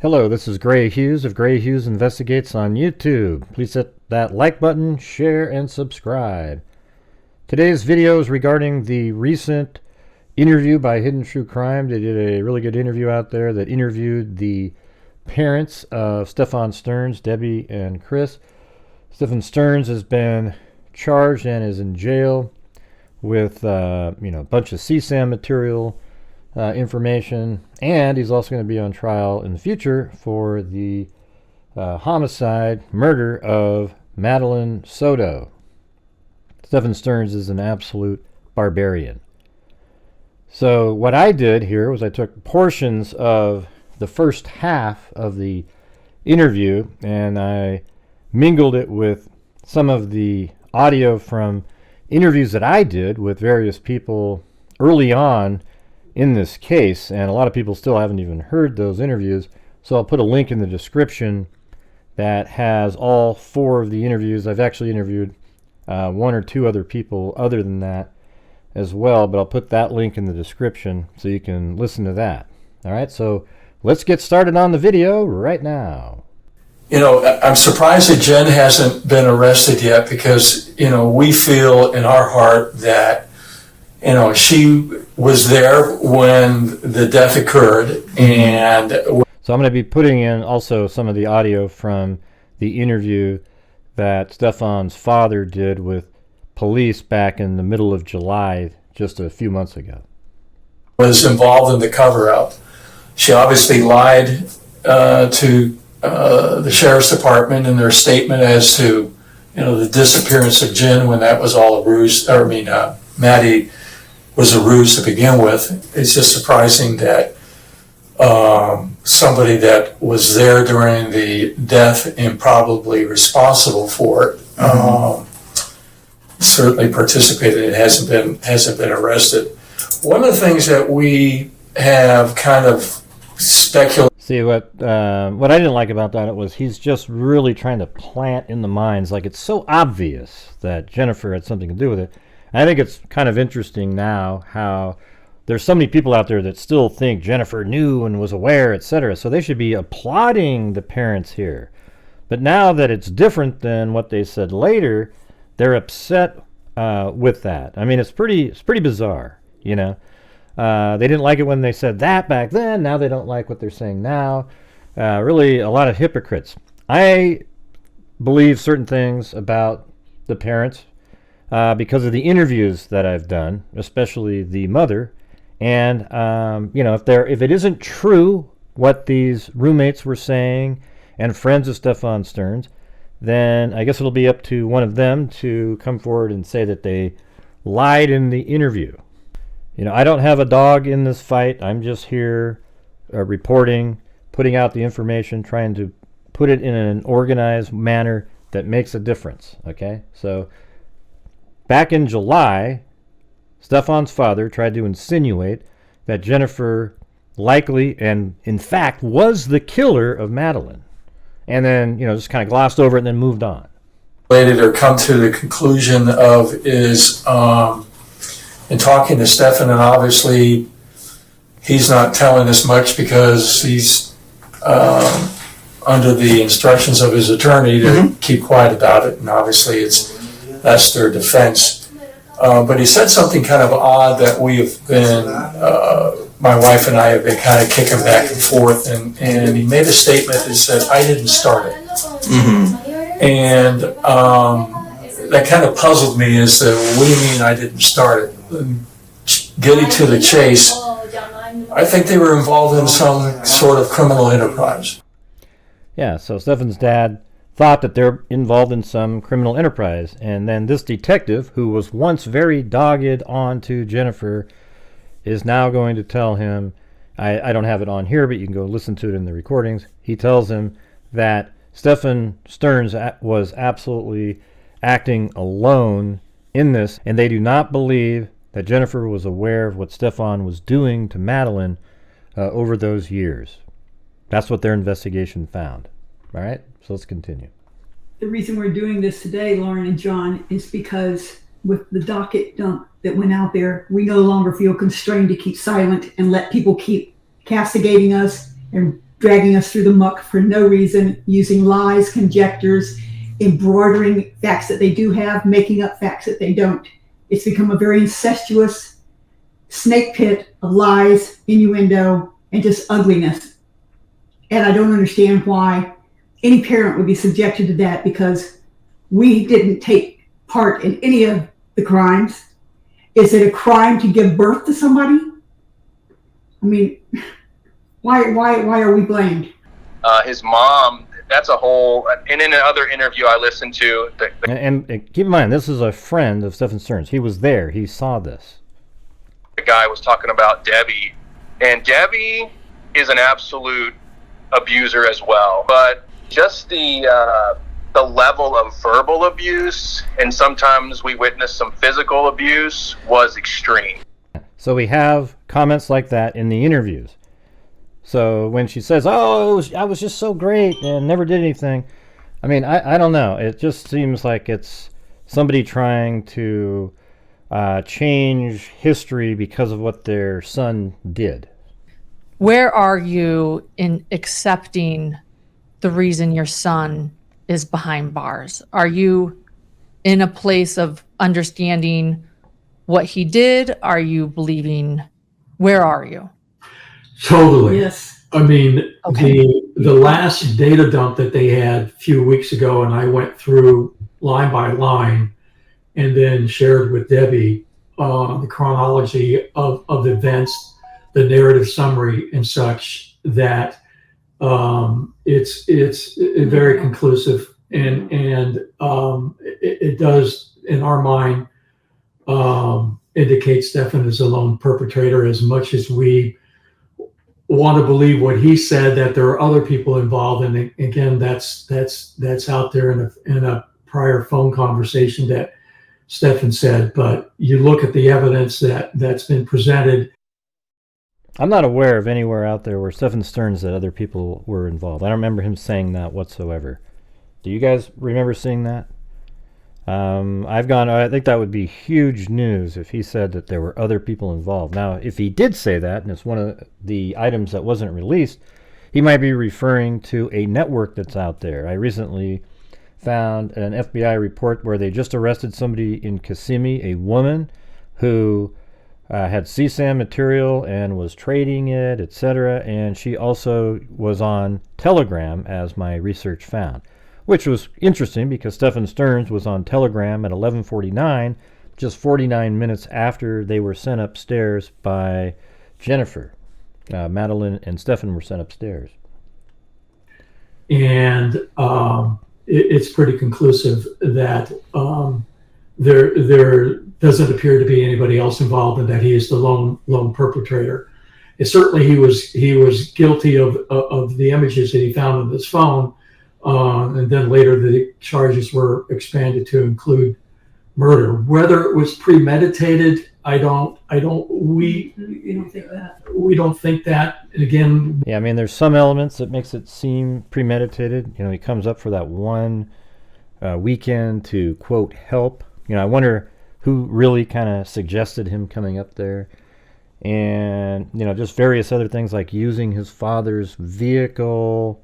Hello, this is Grant Hughes of Grant Hughes Investigates on YouTube. Please hit that like button, share, and subscribe. Today's video is regarding the recent interview by Hidden True Crime. They did a really good interview out there that interviewed the parents of Stephan Sterns, Debbie and Chris. Stephan Sterns has been charged and is in jail with a bunch of CSAM material, information, and he's also going to be on trial in the future for the murder of Madeline Soto. Stephan Sterns is an absolute barbarian. So what I did here was I took portions of the first half of the interview and I mingled it with some of the audio from interviews that I did with various people early on in this case, and a lot of people still haven't even heard those interviews, so I'll put a link in the description that has all four of the interviews. I've actually interviewed one or two other people other than that as well, but I'll put that link in the description so you can listen to that. Alright, so let's get started on the video right now. I'm surprised that Jen hasn't been arrested yet because, we feel in our heart that she was there when the death occurred, and so I'm going to be putting in also some of the audio from the interview that Stephan's father did with police back in the middle of July, just a few months ago. Was involved in the cover-up. She obviously lied to the sheriff's department in their statement as to the disappearance of Jen when that was all a ruse. Maddie was a ruse to begin with. It's just surprising that somebody that was there during the death and probably responsible for it certainly participated and hasn't been arrested. One of the things that we have kind of speculated. See, what I didn't like about that was he's just really trying to plant in the minds, like it's so obvious that Jennifer had something to do with it. I think it's kind of interesting now how there's so many people out there that still think Jennifer knew and was aware, etc. So they should be applauding the parents here. But now that it's different than what they said later, they're upset with that. I mean, it's pretty bizarre, They didn't like it when they said that back then. Now they don't like what they're saying now. Really a lot of hypocrites. I believe certain things about the parents because of the interviews that I've done, especially the mother. And, if it isn't true what these roommates were saying and friends of Stephan Sterns, then I guess it'll be up to one of them to come forward and say that they lied in the interview. I don't have a dog in this fight. I'm just here reporting, putting out the information, trying to put it in an organized manner that makes a difference, okay? So back in July, Stephan's father tried to insinuate that Jennifer likely and in fact was the killer of Madeline. And then, just kind of glossed over it and then moved on. Or come to the conclusion of is in talking to Stephan, and obviously he's not telling us much because he's under the instructions of his attorney to keep quiet about it, and obviously that's their defense. But he said something kind of odd that we have been, my wife and I have been kind of kicking back and forth, and he made a statement that said, "I didn't start it." And that kind of puzzled me as to, what do you mean I didn't start it? Getting to the chase, I think they were involved in some sort of criminal enterprise. Yeah, so Stephan's dad thought that they're involved in some criminal enterprise, and then this detective, who was once very dogged on to Jennifer, is now going to tell him, I don't have it on here, but you can go listen to it in the recordings. He tells him that Stephan Sterns was absolutely acting alone in this, and they do not believe that Jennifer was aware of what Stephan was doing to Madeline over those years. That's what their investigation found. All right, so let's continue. The reason we're doing this today, Lauren and John, is because with the docket dump that went out there, we no longer feel constrained to keep silent and let people keep castigating us and dragging us through the muck for no reason, using lies, conjectures, embroidering facts that they do have, making up facts that they don't. It's become a very incestuous snake pit of lies, innuendo, and just ugliness. And I don't understand why any parent would be subjected to that, because we didn't take part in any of the crimes. Is it a crime to give birth to somebody? I mean, why are we blamed? His mom, that's a whole, and in another interview I listened to. And keep in mind, this is a friend of Stephan Sterns. He was there. He saw this. The guy was talking about Debbie, and Debbie is an absolute abuser as well. But just the level of verbal abuse, and sometimes we witness some physical abuse, was extreme. So we have comments like that in the interviews. So when she says, "Oh, I was just so great and never did anything," I mean, I don't know. It just seems like it's somebody trying to change history because of what their son did. Where are you in accepting the reason your son is behind bars? Are you in a place of understanding what he did? Are you believing? Where are you? Totally. Yes. I mean, Okay. the last data dump that they had a few weeks ago, and I went through line by line and then shared with Debbie the chronology of the events, the narrative summary and such, that it's very conclusive, and it does, in our mind, indicate Stephan is a lone perpetrator, as much as we want to believe what he said, that there are other people involved. And again, that's out there in a prior phone conversation that Stephan said. But you look at the evidence that's been presented. I'm not aware of anywhere out there where Stephan Sterns said other people were involved. I don't remember him saying that whatsoever. Do you guys remember seeing that? I think that would be huge news if he said that there were other people involved. Now, if he did say that, and it's one of the items that wasn't released, he might be referring to a network that's out there. I recently found an FBI report where they just arrested somebody in Kissimmee, a woman who had CSAM material and was trading it, etc. And she also was on Telegram, as my research found, which was interesting because Stephan Sterns was on Telegram at 11:49, just 49 minutes after they were sent upstairs by Jennifer. Madeline and Stephan were sent upstairs. And it's pretty conclusive that there doesn't appear to be anybody else involved, and that he is the lone perpetrator. And certainly he was guilty of the images that he found on his phone. And then later the charges were expanded to include murder. Whether it was premeditated, we don't think that. We don't think that. And again, yeah, I mean, there's some elements that makes it seem premeditated. You know, he comes up for that one weekend to quote help. You know, I wonder who really kind of suggested him coming up there, and you know, just various other things like using his father's vehicle.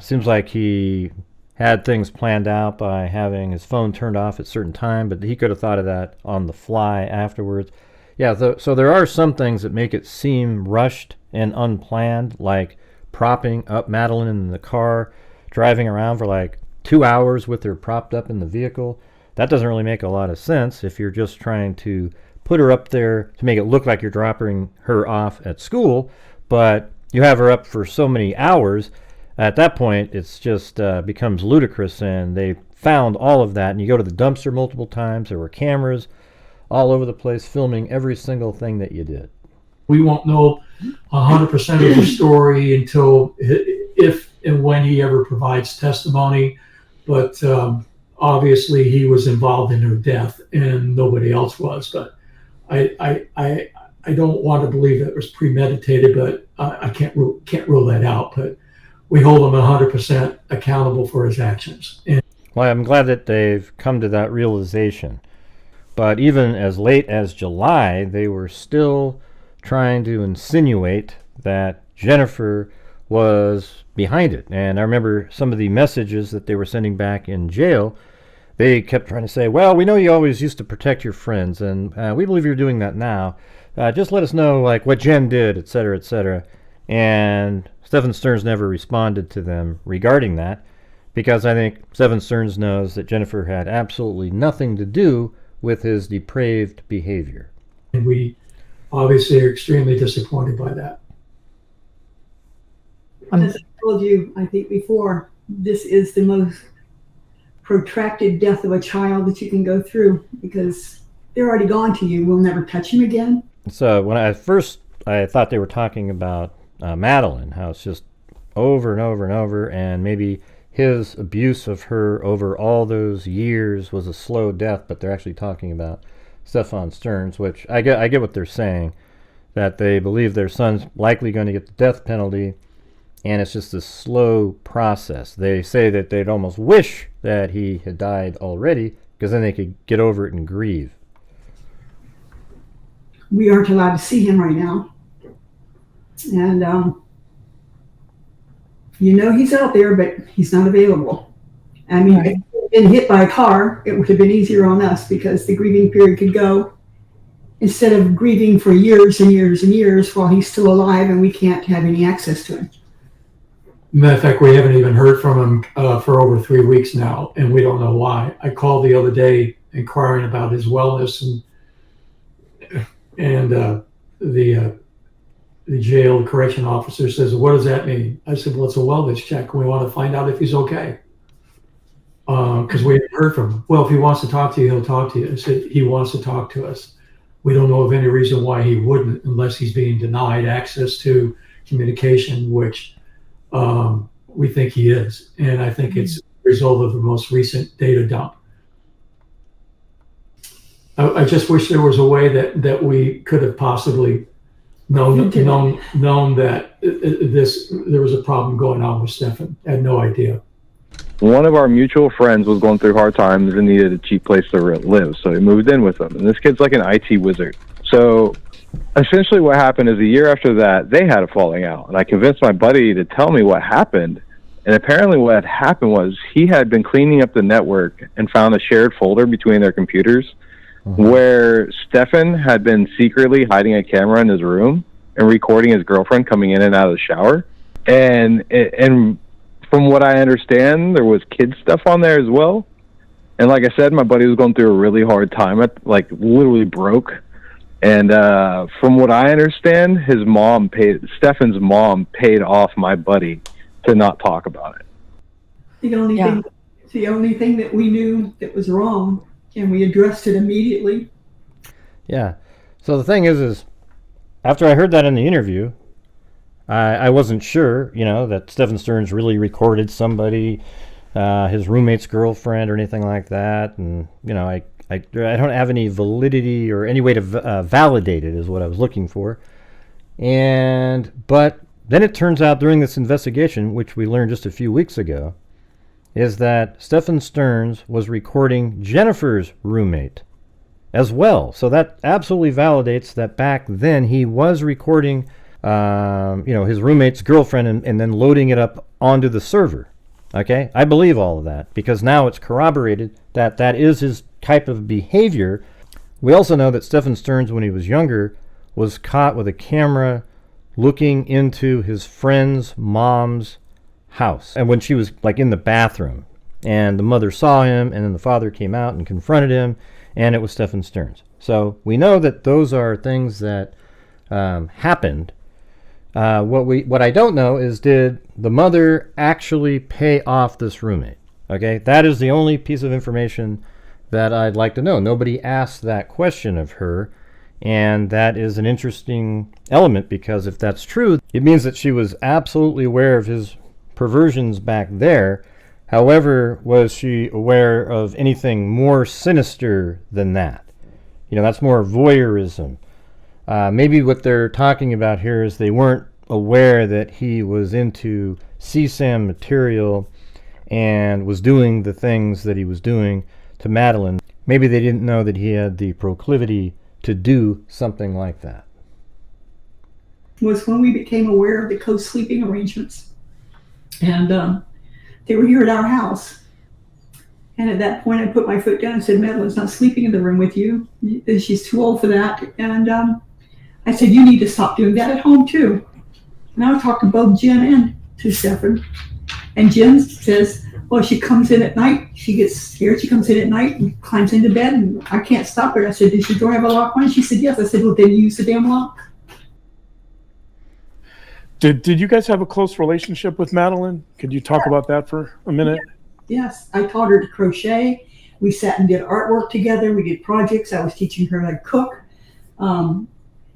Seems like he had things planned out by having his phone turned off at a certain time, but he could have thought of that on the fly afterwards. Yeah, so there are some things that make it seem rushed and unplanned, like propping up Madeline in the car, driving around for like 2 hours with her propped up in the vehicle. That doesn't really make a lot of sense if you're just trying to put her up there to make it look like you're dropping her off at school, but you have her up for so many hours. At that point, it's just becomes ludicrous, and they found all of that. And you go to the dumpster multiple times. There were cameras all over the place filming every single thing that you did. We won't know 100% of the story until if and when he ever provides testimony. But obviously, he was involved in her death, and nobody else was. But I don't want to believe that it was premeditated, but I can't rule that out. But we hold him 100% accountable for his actions. Well, I'm glad that they've come to that realization. But even as late as July, they were still trying to insinuate that Jennifer was behind it. And I remember some of the messages that they were sending back in jail. They kept trying to say, well, we know you always used to protect your friends, and we believe you're doing that now. Just let us know, like, what Jen did, et cetera, et cetera. And Stephan Sterns never responded to them regarding that, because I think Stephan Sterns knows that Jennifer had absolutely nothing to do with his depraved behavior. And we obviously are extremely disappointed by that. As I told you, I think before, this is the most protracted death of a child that you can go through, because they're already gone to you. We'll never touch him again. So when I thought they were talking about Madeline, how it's just over and over and over, and maybe his abuse of her over all those years was a slow death, but they're actually talking about Stephan Sterns, which I get what they're saying, that they believe their son's likely going to get the death penalty, and it's just a slow process. They say that they'd almost wish that he had died already, because then they could get over it and grieve. We aren't allowed to see him right now. And, he's out there, but he's not available. I mean, if he'd been hit by a car, it would have been easier on us, because the grieving period could go, instead of grieving for years and years and years while he's still alive and we can't have any access to him. Matter of fact, we haven't even heard from him for over 3 weeks now, and we don't know why. I called the other day inquiring about his wellness, and the jail correction officer says, "What does that mean?" I said, "Well, it's a wellness check. We want to find out if he's okay, because we haven't heard from him." "Well, if he wants to talk to you, he'll talk to you." I said, "He wants to talk to us. We don't know of any reason why he wouldn't, unless he's being denied access to communication, which we think he is. And I think it's a result of the most recent data dump. I just wish there was a way that we could have possibly known that there was a problem going on with Stephan. I had no idea. One of our mutual friends was going through hard times and needed a cheap place to live, so he moved in with him. And this kid's like an IT wizard. So essentially what happened is a year after that, they had a falling out. And I convinced my buddy to tell me what happened. And apparently what had happened was he had been cleaning up the network and found a shared folder between their computers where Stephan had been secretly hiding a camera in his room and recording his girlfriend coming in and out of the shower. And from what I understand, there was kid stuff on there as well. And like I said, my buddy was going through a really hard time, literally broke. And from what I understand, Stephan's mom paid off my buddy to not talk about it. The only thing that we knew that was wrong, and we addressed it immediately. Yeah. So the thing is after I heard that in the interview, I wasn't sure, that Stephan Sterns really recorded somebody, his roommate's girlfriend or anything like that. And, I don't have any validity or any way to validate it is what I was looking for. But then it turns out during this investigation, which we learned just a few weeks ago, is that Stephan Sterns was recording Jennifer's roommate as well. So that absolutely validates that back then he was recording his roommate's girlfriend and then loading it up onto the server. Okay, I believe all of that because now it's corroborated that that is his type of behavior. We also know that Stephan Sterns, when he was younger, was caught with a camera looking into his friend's mom's house, and when she was in the bathroom, and the mother saw him, and then the father came out and confronted him, and it was Stephan Sterns. So we know that those are things that happened. What I don't know is, did the mother actually pay off this roommate? Okay, that is the only piece of information that I'd like to know. Nobody asked that question of her, and that is an interesting element, because if that's true, it means that she was absolutely aware of his perversions back there. However, was she aware of anything more sinister than that? That's more voyeurism. Maybe what they're talking about here is they weren't aware that he was into CSAM material and was doing the things that he was doing to Madeline. Maybe they didn't know that he had the proclivity to do something like that. was when we became aware of the co-sleeping arrangements. And they were here at our house. And at that point, I put my foot down and said, Madeline's not sleeping in the room with you. She's too old for that. And I said, you need to stop doing that at home too. And I talked to both Jen and to Stephan. And Jen says, well, she comes in at night. She gets scared. She comes in at night and climbs into bed, and I can't stop her. I said, does your door have a lock on it? She said, yes. I said, well, then use the damn lock. Did you guys have a close relationship with Madeline? Could you talk about that for a minute? Yes, I taught her to crochet. We sat and did artwork together. We did projects. I was teaching her how to cook.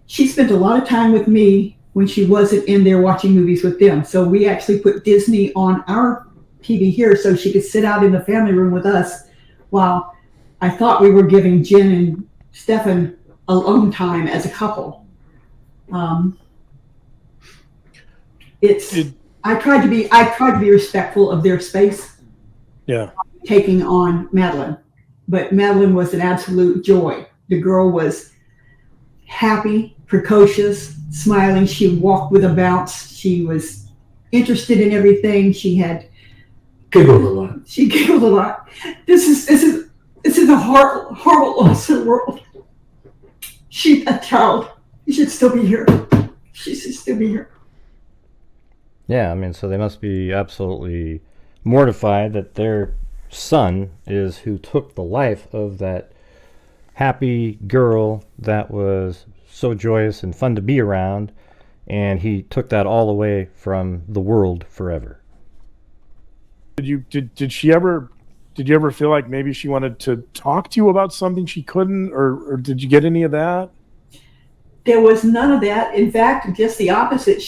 She spent a lot of time with me when she wasn't in there watching movies with them. So we actually put Disney on our TV here so she could sit out in the family room with us while I thought we were giving Jen and Stephan alone time as a couple. I tried to be respectful of their space. Yeah. Taking on Madeline, but Madeline was an absolute joy. The girl was happy, precocious, smiling. She walked with a bounce. She was interested in everything. She Giggled a lot. She giggled a lot. This is a horrible loss in the world. That child, she should still be here. She should still be here. Yeah, I mean, so they must be absolutely mortified that their son is who took the life of that happy girl that was so joyous and fun to be around, and he took that all away from the world forever. Did you ever feel like maybe she wanted to talk to you about something she couldn't, or did you get any of that? There was none of that. In fact, just the opposite.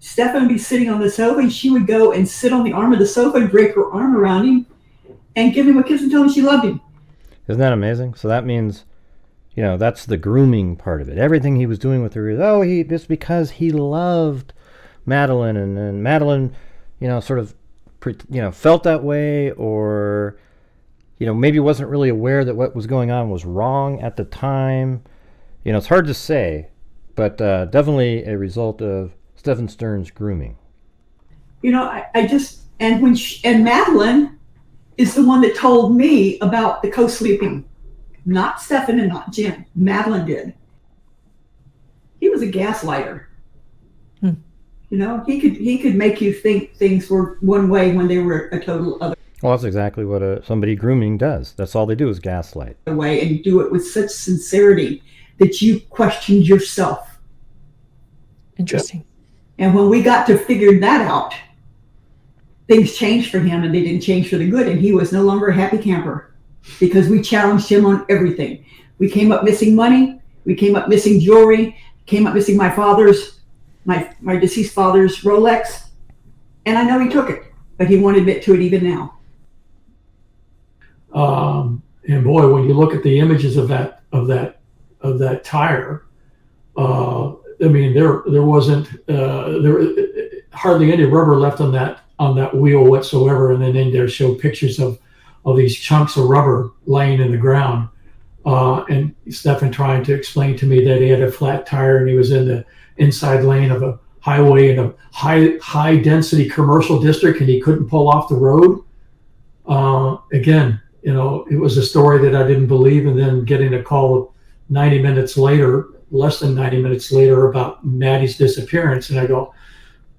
Stephan would be sitting on the sofa, and she would go and sit on the arm of the sofa and drape her arm around him and give him a kiss and tell him she loved him. Isn't that amazing? So that means, that's the grooming part of it. Everything he was doing with her is, it's because he loved Madeline, and Madeline, sort of, felt that way, or, maybe wasn't really aware that what was going on was wrong at the time. It's hard to say, but definitely a result of Stephan Sterns grooming. And Madeline is the one that told me about the co-sleeping, not Stephan and not Jen. Madeline did. He was a gaslighter. He could make you think things were one way when they were a total other Well, that's exactly what somebody grooming does. That's all they do is gaslight. way, and do it with such sincerity that you questioned yourself. Interesting. And when we got to figure that out, things changed for him, and they didn't change for the good. And he was no longer a happy camper because we challenged him on everything. We came up missing money. We came up missing jewelry. Came up missing my deceased father's Rolex. And I know he took it, but he won't admit to it even now. And boy, when you look at the images of that tire, I mean, there wasn't hardly any rubber left on that wheel whatsoever, and then they showed pictures of these chunks of rubber laying in the ground. And Stephan trying to explain to me that he had a flat tire and he was in the inside lane of a highway in a high density commercial district and he couldn't pull off the road. Again, it was a story that I didn't believe, and then getting a call 90 minutes later, less than 90 minutes later, about Maddie's disappearance. And I go,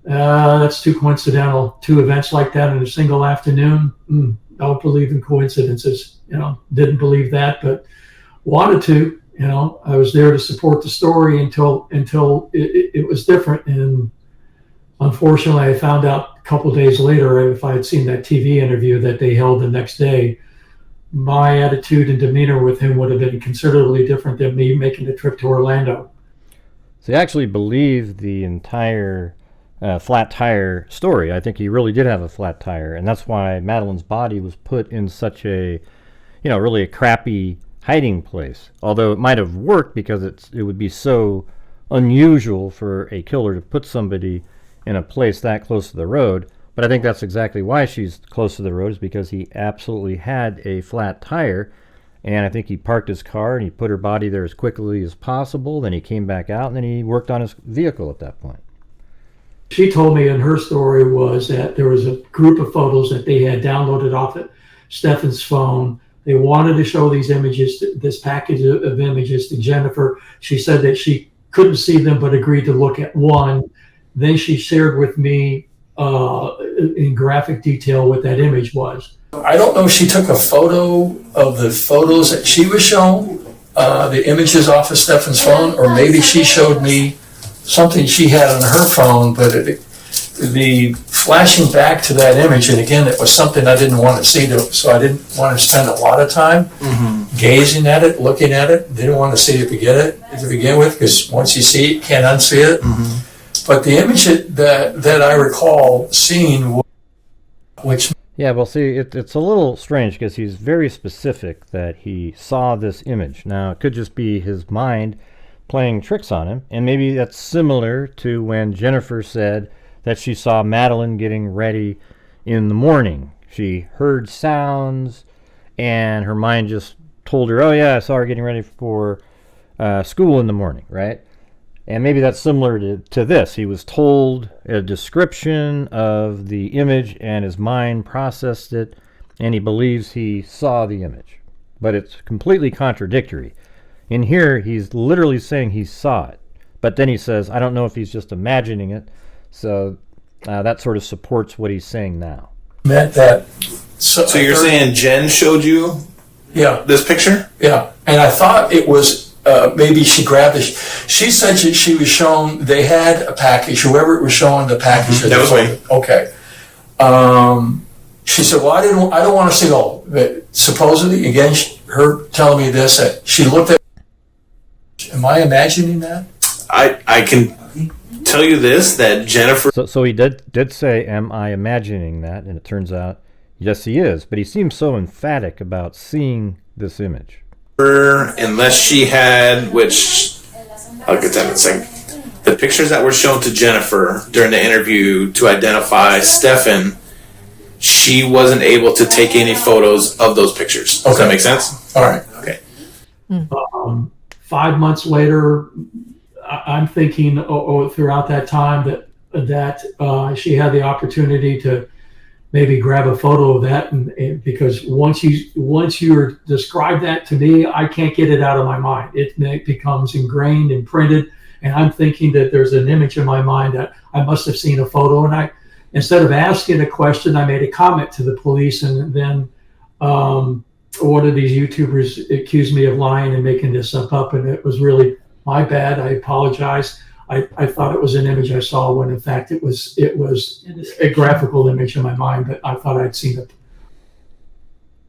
that's too coincidental. 2 events like that in a single afternoon. I don't believe in coincidences. Didn't believe that, but wanted to. I was there to support the story until it was different. And unfortunately, I found out a couple of days later, if I had seen that TV interview that they held the next day, my attitude and demeanor with him would have been considerably different than me making the trip to Orlando. So he actually believed the entire flat tire story. I think he really did have a flat tire, and that's why Madeline's body was put in such a, really a crappy hiding place. Although it might have worked because it would be so unusual for a killer to put somebody in a place that close to the road. But I think that's exactly why she's close to the road, is because he absolutely had a flat tire. And I think he parked his car and he put her body there as quickly as possible. Then he came back out and then he worked on his vehicle at that point. She told me in her story was that there was a group of photos that they had downloaded off of Stephan's phone. They wanted to show these images, this package of images to Jennifer. She said that she couldn't see them but agreed to look at one. Then she shared with me in graphic detail what that image was. I don't know if she took a photo of the photos that she was shown, the images off of Stephan's phone, or maybe she showed me something she had on her phone, but the flashing back to that image, and again, it was something I didn't want to see, so I didn't want to spend a lot of time gazing at it, looking at it. Didn't want to see it to begin with, because once you see it, you can't unsee it. But the image that I recall seeing, which... Yeah, well, see, it's a little strange because he's very specific that he saw this image. Now, it could just be his mind playing tricks on him, and maybe that's similar to when Jennifer said that she saw Madeline getting ready in the morning. She heard sounds, and her mind just told her, oh, yeah, I saw her getting ready for school in the morning, right? And maybe that's similar to this. He was told a description of the image and his mind processed it, and he believes he saw the image. But it's completely contradictory. In here, he's literally saying he saw it. But then he says, I don't know if he's just imagining it. So that sort of supports what he's saying now. Meant that... So you're saying Jen showed you this picture? Yeah. And I thought it was... maybe she grabbed it. She said she was shown, they had a package, whoever it was showing the package. That was me. Okay. She said, well, I don't want to see all. But supposedly, again, her telling me this, that she looked at, am I imagining that? I can tell you this, that Jennifer... So he did say, am I imagining that? And it turns out, yes, he is. But he seems so emphatic about seeing this image. Unless she had, which I'll get that in a second, the pictures that were shown to Jennifer during the interview to identify Stephan, she wasn't able to take any photos of those pictures. Does that make sense? All right. Okay. 5 months later, I'm thinking throughout that time that she had the opportunity to maybe grab a photo of that, and because once you describe that to me, I can't get it out of my mind. It becomes ingrained and printed, and I'm thinking that there's an image in my mind that I must have seen a photo, and instead of asking a question, I made a comment to the police, and then one of these YouTubers accused me of lying and making this stuff up, and it was really my bad. I apologize. I thought it was an image I saw when in fact it was a graphical image in my mind, but I thought I'd seen it.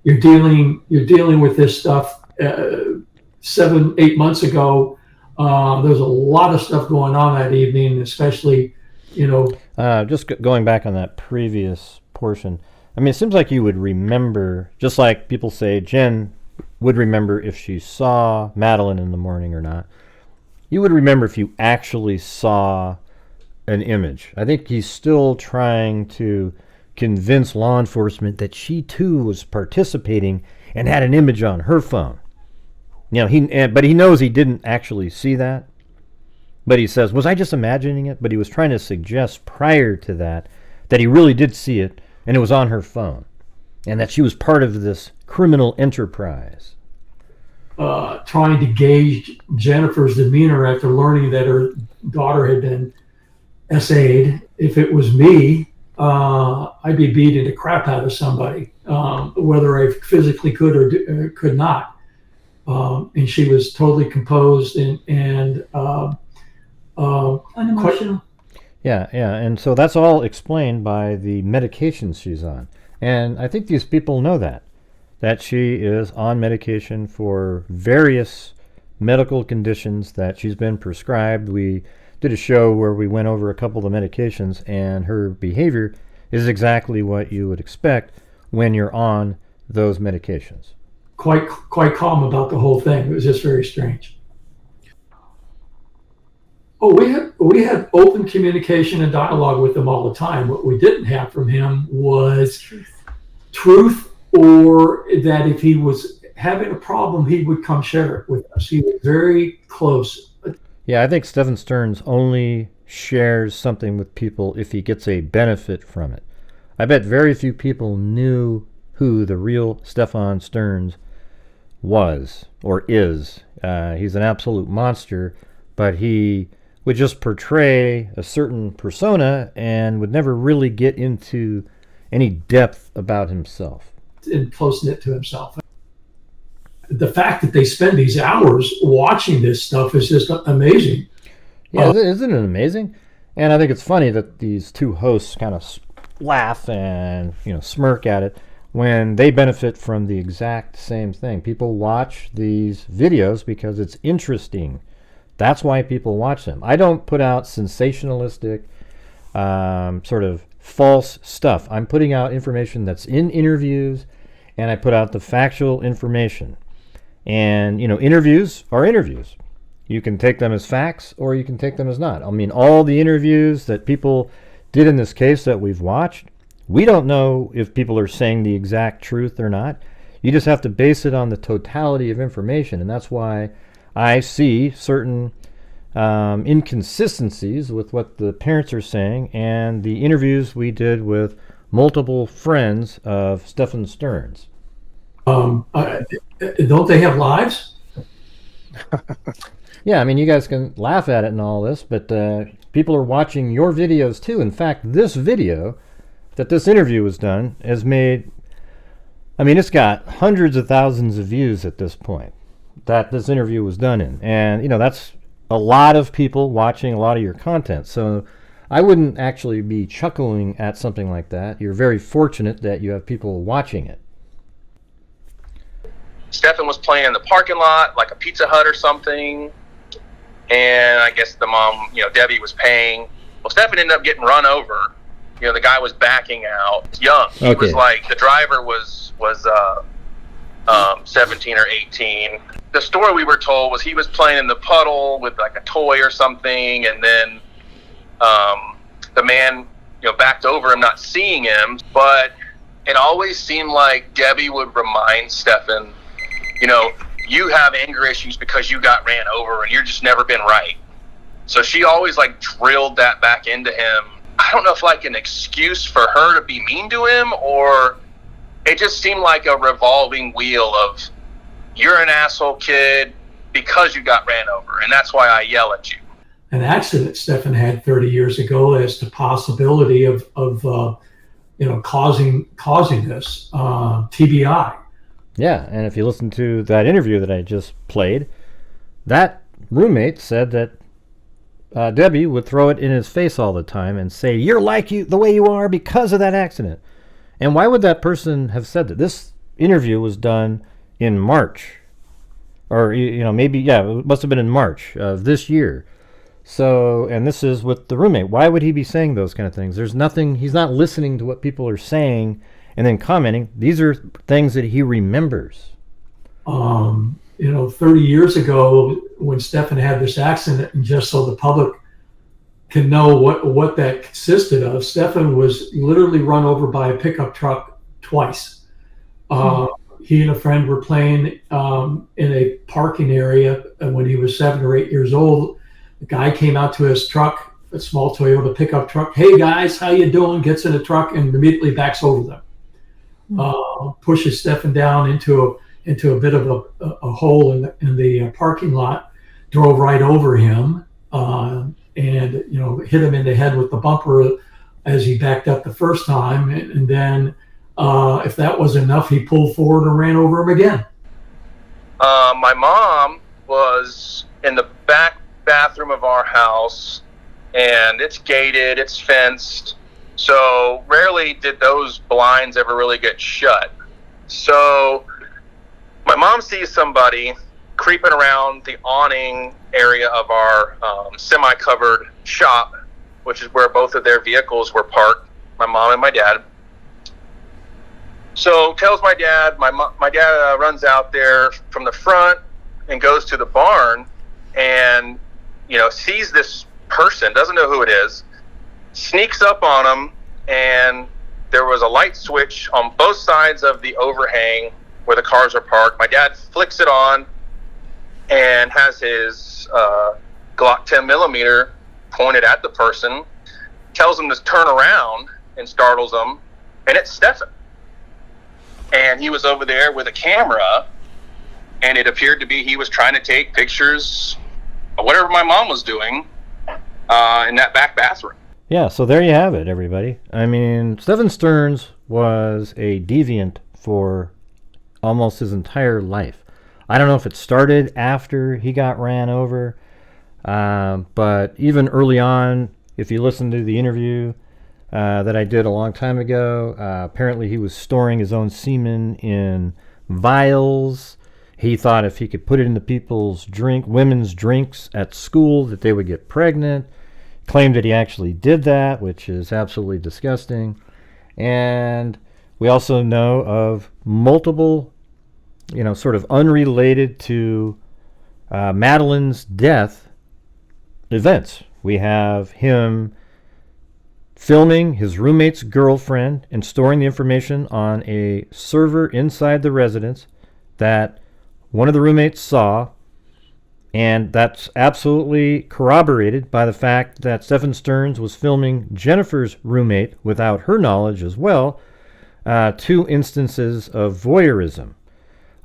You're dealing with this stuff 7-8 months ago. There's a lot of stuff going on that evening, especially, just going back on that previous portion. I mean, it seems like you would remember, just like people say Jen would remember if she saw Madeline in the morning or not. You would remember if you actually saw an image. I think he's still trying to convince law enforcement that she too was participating and had an image on her phone. But he knows he didn't actually see that. But he says, was I just imagining it? But he was trying to suggest prior to that he really did see it and it was on her phone and that she was part of this criminal enterprise. Trying to gauge Jennifer's demeanor after learning that her daughter had been SA'd. If it was me, I'd be beating the crap out of somebody, whether I physically could or could not. And she was totally composed and unemotional. Yeah, and so that's all explained by the medications she's on. And I think these people know that she is on medication for various medical conditions that she's been prescribed. We did a show where we went over a couple of the medications, and her behavior is exactly what you would expect when you're on those medications. Quite calm about the whole thing. It was just very strange. Oh, we had open communication and dialogue with him all the time. What we didn't have from him was truth, or that if he having a problem, he would come share it with us. He was very close. Yeah, I think Stephan Sterns only shares something with people if he gets a benefit from it. I bet very few people knew who the real Stephan Sterns was or is. He's an absolute monster, but he would just portray a certain persona and would never really get into any depth about himself. And close-knit to himself. The fact that they spend these hours watching this stuff is just amazing. Yeah, isn't it amazing? And I think it's funny that these two hosts kind of laugh and smirk at it when they benefit from the exact same thing. People watch these videos because it's interesting. That's why people watch them. I don't put out sensationalistic, sort of false stuff. I'm putting out information that's in interviews, and I put out the factual information. And, interviews are interviews. You can take them as facts or you can take them as not. I mean, all the interviews that people did in this case that we've watched, we don't know if people are saying the exact truth or not. You just have to base it on the totality of information, and that's why I see certain inconsistencies with what the parents are saying and the interviews we did with multiple friends of Stephan Sterns. Don't they have lives? Yeah, I mean, you guys can laugh at it and all this, but people are watching your videos too. In fact, this video that this interview was done has made, it's got hundreds of thousands of views at this point that this interview was done in. And, that's a lot of people watching a lot of your content. So I wouldn't actually be chuckling at something like that. You're very fortunate that you have people watching it. Stephan was playing in the parking lot, like a Pizza Hut or something. And I guess the mom, Debbie, was paying. Well, Stephan ended up getting run over. The guy was backing out. Young. He was like, the driver was 17 or 18. The story we were told was he was playing in the puddle with like a toy or something, and then the man, backed over him, not seeing him. But it always seemed like Debbie would remind Stephan, you have anger issues because you got ran over and you're just never been right. So she always like drilled that back into him. I don't know if like an excuse for her to be mean to him, or it just seemed like a revolving wheel of, you're an asshole kid because you got ran over, and that's why I yell at you. An accident Stephan had 30 years ago as the possibility of causing this TBI. Yeah, and if you listen to that interview that I just played, that roommate said that Debbie would throw it in his face all the time and say, you're like the way you are because of that accident. And why would that person have said that? This interview was done in March. Or, maybe, it must have been in March of this year. So, and this is with the roommate. Why would he be saying those kind of things? There's nothing, he's not listening to what people are saying and then commenting. These are things that he remembers. 30 years ago when Stephan had this accident, and just so the public can know what that consisted of, Stephan was literally run over by a pickup truck twice. He and a friend were playing in a parking area, and when he was 7 or 8 years old, the guy came out to his truck, a small Toyota pickup truck. Hey guys, how you doing? Gets in the truck and immediately backs over them. Pushes Stephan down into a bit of a hole in the parking lot, drove right over him, and hit him in the head with the bumper as he backed up the first time, and then if that was enough, he pulled forward and ran over him again. My mom was in the back bathroom of our house, and it's gated, it's fenced, so rarely did those blinds ever really get shut. So my mom sees somebody creeping around the awning area of our semi-covered shop, which is where both of their vehicles were parked, my mom and my dad. So tells my dad, my dad runs out there from the front and goes to the barn and, sees this person, doesn't know who it is, sneaks up on him, and there was a light switch on both sides of the overhang where the cars are parked. My dad flicks it on and has his Glock 10 millimeter pointed at the person, tells him to turn around and startles them, and it's Stephan. And he was over there with a camera, and it appeared to be he was trying to take pictures of whatever my mom was doing in that back bathroom. Yeah, so there you have it, everybody. I mean, Stephan Sterns was a deviant for almost his entire life. I don't know if it started after he got ran over, but even early on, if you listen to the interview that I did a long time ago, apparently he was storing his own semen in vials. He thought if he could put it into people's women's drinks at school, that they would get pregnant. Claimed that he actually did that, which is absolutely disgusting. And we also know of multiple, sort of unrelated to Madeline's death events. We have him filming his roommate's girlfriend and storing the information on a server inside the residence that one of the roommates saw. And that's absolutely corroborated by the fact that Stephan Sterns was filming Jennifer's roommate without her knowledge as well. 2 instances of voyeurism.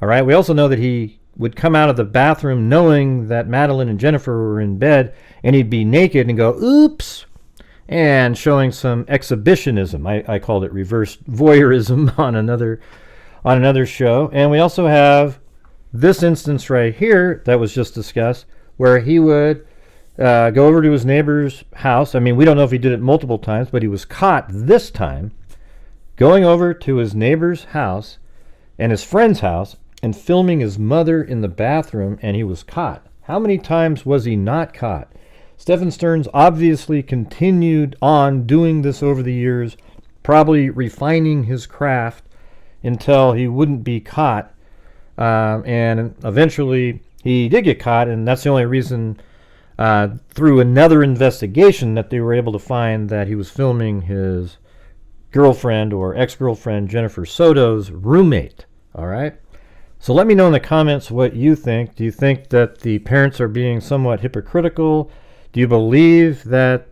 All right. We also know that he would come out of the bathroom knowing that Madeline and Jennifer were in bed, and he'd be naked and go, oops, and showing some exhibitionism. I called it reverse voyeurism on another show. And we also have this instance right here that was just discussed, where he would go over to his neighbor's house. I mean, we don't know if he did it multiple times, but he was caught this time going over to his neighbor's house and his friend's house and filming his mother in the bathroom, and he was caught. How many times was he not caught? Stephan Sterns obviously continued on doing this over the years, probably refining his craft until he wouldn't be caught. And eventually he did get caught, and that's the only reason through another investigation that they were able to find that he was filming his girlfriend or ex-girlfriend Jennifer Soto's roommate. All right? So let me know in the comments what you think. Do you think that the parents are being somewhat hypocritical? Do you believe that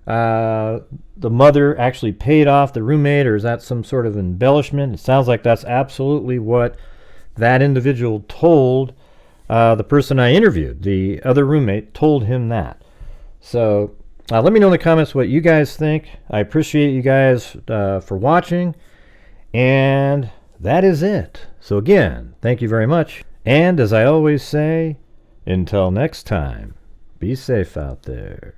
the mother actually paid off the roommate, or is that some sort of embellishment? It sounds like that's absolutely what that individual told the person I interviewed. The other roommate told him that. So let me know in the comments what you guys think. I appreciate you guys for watching. And that is it. So again, thank you very much. And as I always say, until next time, be safe out there.